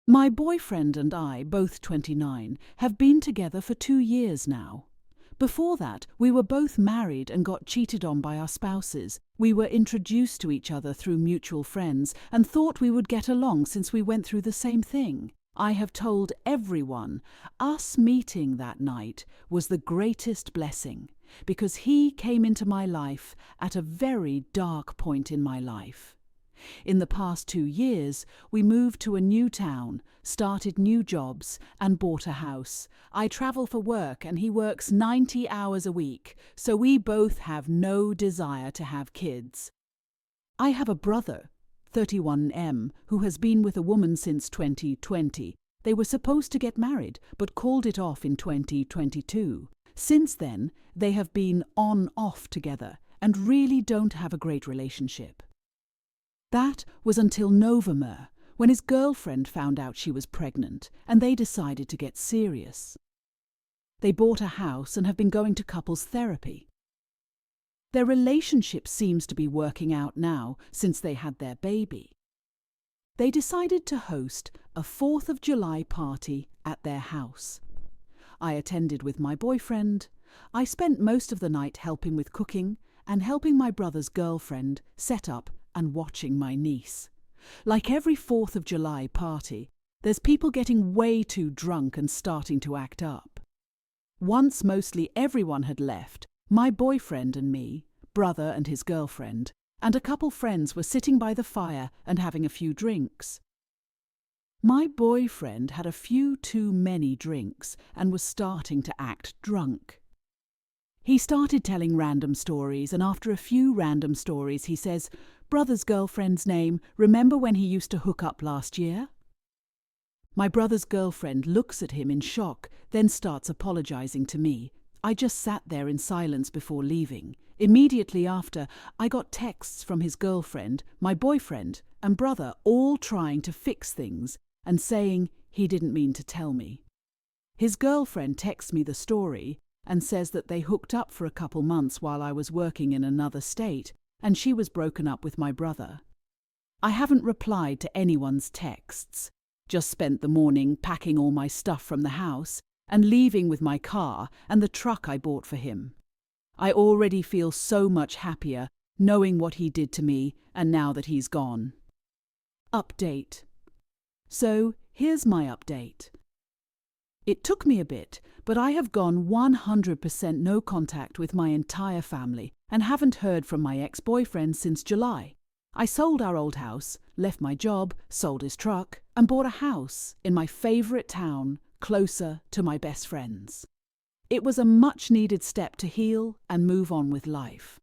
My boyfriend and I, both 29, have been together for 2 years now. Before that, we were both married and got cheated on by our spouses. We were introduced to each other through mutual friends and thought we would get along since we went through the same thing. I have told everyone, us meeting that night was the greatest blessing because he came into my life at a very dark point in my life. In the past 2 years, we moved to a new town, started new jobs, and bought a house. I travel for work and he works 90 hours a week, so we both have no desire to have kids. I have a brother, 31M, who has been with a woman since 2020. They were supposed to get married, but called it off in 2022. Since then, they have been on-off together and really don't have a great relationship. That was until November, when his girlfriend found out she was pregnant, and they decided to get serious. They bought a house and have been going to couples therapy. Their relationship seems to be working out now since they had their baby. They decided to host a 4th of July party at their house. I attended with my boyfriend. I spent most of the night helping with cooking and helping my brother's girlfriend set up and watching my niece. Like every 4th of July party, there's people getting way too drunk and starting to act up. Once mostly everyone had left, my boyfriend and me, brother and his girlfriend, and a couple friends were sitting by the fire and having a few drinks. My boyfriend had a few too many drinks and was starting to act drunk. He started telling random stories, and after a few random stories he says, "Brother's girlfriend's name, remember when he used to hook up last year?" My brother's girlfriend looks at him in shock, then starts apologizing to me. I just sat there in silence before leaving. Immediately after, I got texts from his girlfriend, my boyfriend, and brother all trying to fix things and saying he didn't mean to tell me. His girlfriend texts me the story and says that they hooked up for a couple months while I was working in another state, and she was broken up with my brother. I haven't replied to anyone's texts, just spent the morning packing all my stuff from the house and leaving with my car and the truck I bought for him. I already feel so much happier knowing what he did to me and now that he's gone. Update. So, here's my update. It took me a bit, but I have gone 100% no contact with my entire family and haven't heard from my ex-boyfriend since July. I sold our old house, left my job, sold his truck, and bought a house in my favourite town, closer to my best friends. It was a much-needed step to heal and move on with life.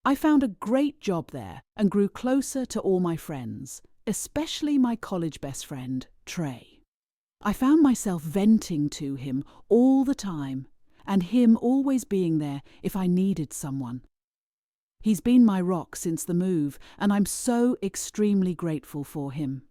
I found a great job there and grew closer to all my friends, especially my college best friend, Trey. I found myself venting to him all the time, and him always being there if I needed someone. He's been my rock since the move, and I'm so extremely grateful for him.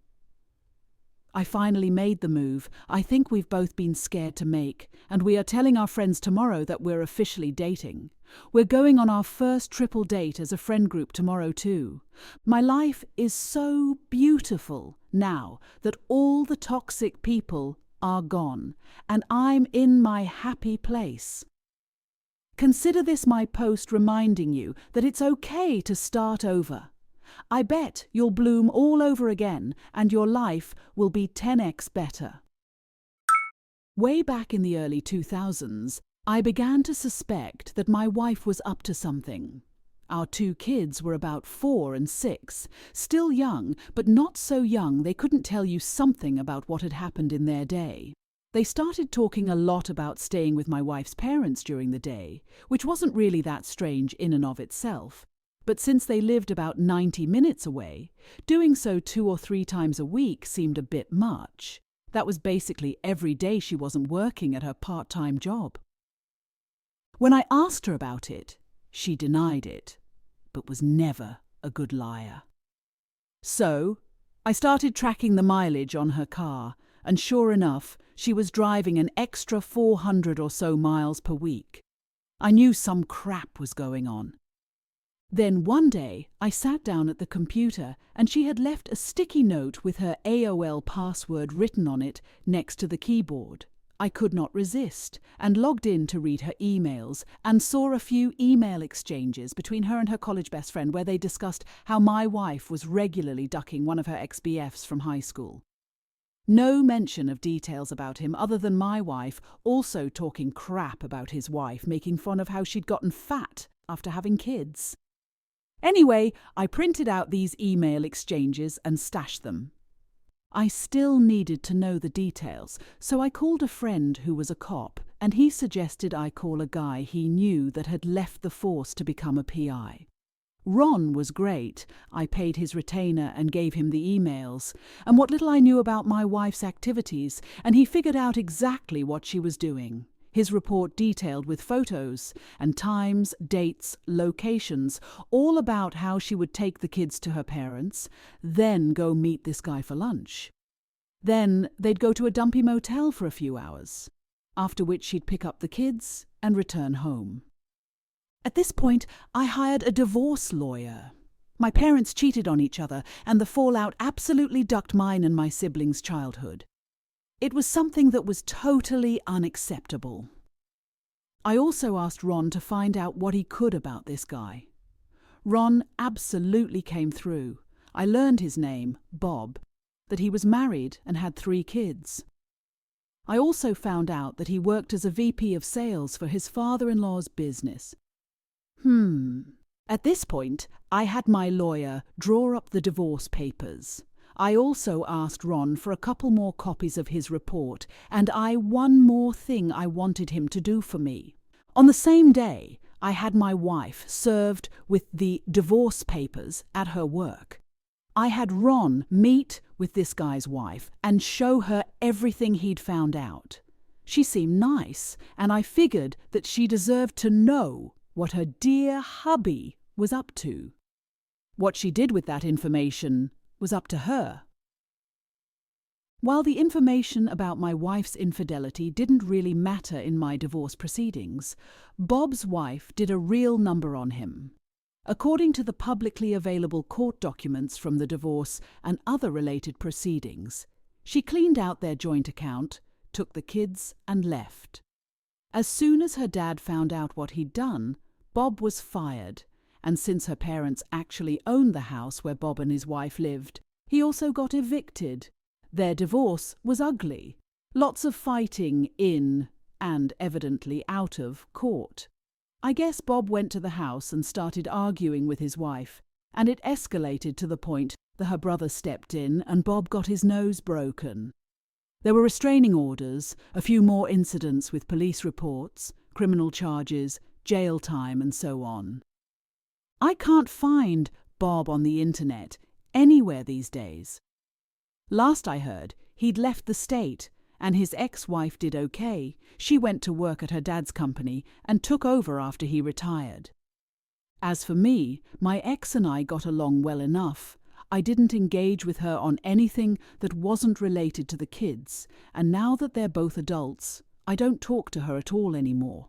I finally made the move I think we've both been scared to make, and we are telling our friends tomorrow that we're officially dating. We're going on our first triple date as a friend group tomorrow too. My life is so beautiful now that all the toxic people are gone, and I'm in my happy place. Consider this my post reminding you that it's okay to start over. I bet you'll bloom all over again and your life will be 10x better. Way back in the early 2000s, I began to suspect that my wife was up to something. Our 2 kids were about 4 and 6, still young, but not so young they couldn't tell you something about what had happened in their day. They started talking a lot about staying with my wife's parents during the day, which wasn't really that strange in and of itself. But since they lived about 90 minutes away, doing so 2 or 3 times a week seemed a bit much. That was basically every day she wasn't working at her part-time job. When I asked her about it, she denied it, but was never a good liar. So, I started tracking the mileage on her car, and sure enough, she was driving an extra 400 or so miles per week. I knew some crap was going on. Then one day, I sat down at the computer and she had left a sticky note with her AOL password written on it next to the keyboard. I could not resist and logged in to read her emails and saw a few email exchanges between her and her college best friend where they discussed how my wife was regularly ducking one of her ex-BFs from high school. No mention of details about him other than my wife also talking crap about his wife, making fun of how she'd gotten fat after having kids. Anyway, I printed out these email exchanges and stashed them. I still needed to know the details, so I called a friend who was a cop, and he suggested I call a guy he knew that had left the force to become a PI. Ron was great. I paid his retainer and gave him the emails, and what little I knew about my wife's activities, and he figured out exactly what she was doing. His report detailed with photos and times, dates, locations, all about how she would take the kids to her parents, then go meet this guy for lunch. Then they'd go to a dumpy motel for a few hours, after which she'd pick up the kids and return home. At this point, I hired a divorce lawyer. My parents cheated on each other, and the fallout absolutely ducked mine and my siblings' childhood. It was something that was totally unacceptable. I also asked Ron to find out what he could about this guy. Ron absolutely came through. I learned his name, Bob, that he was married and had 3 kids. I also found out that he worked as a VP of sales for his father-in-law's business. At this point, I had my lawyer draw up the divorce papers. I also asked Ron for a couple more copies of his report, and one more thing I wanted him to do for me. On the same day, I had my wife served with the divorce papers at her work. I had Ron meet with this guy's wife and show her everything he'd found out. She seemed nice, and I figured that she deserved to know what her dear hubby was up to. What she did with that information was up to her. While the information about my wife's infidelity didn't really matter in my divorce proceedings, Bob's wife did a real number on him. According to the publicly available court documents from the divorce and other related proceedings, she cleaned out their joint account, took the kids, and left. As soon as her dad found out what he'd done, Bob was fired, and since her parents actually owned the house where Bob and his wife lived, he also got evicted. Their divorce was ugly. Lots of fighting in, and evidently out of, court. I guess Bob went to the house and started arguing with his wife, and it escalated to the point that her brother stepped in and Bob got his nose broken. There were restraining orders, a few more incidents with police reports, criminal charges, jail time, and so on. I can't find Bob on the internet anywhere these days. Last I heard, he'd left the state, and his ex-wife did okay. She went to work at her dad's company and took over after he retired. As for me, my ex and I got along well enough. I didn't engage with her on anything that wasn't related to the kids, and now that they're both adults, I don't talk to her at all anymore.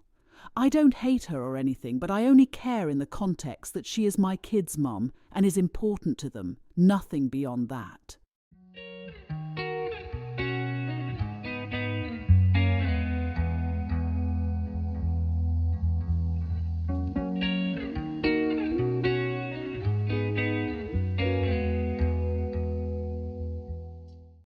I don't hate her or anything, but I only care in the context that she is my kids' mum and is important to them, nothing beyond that.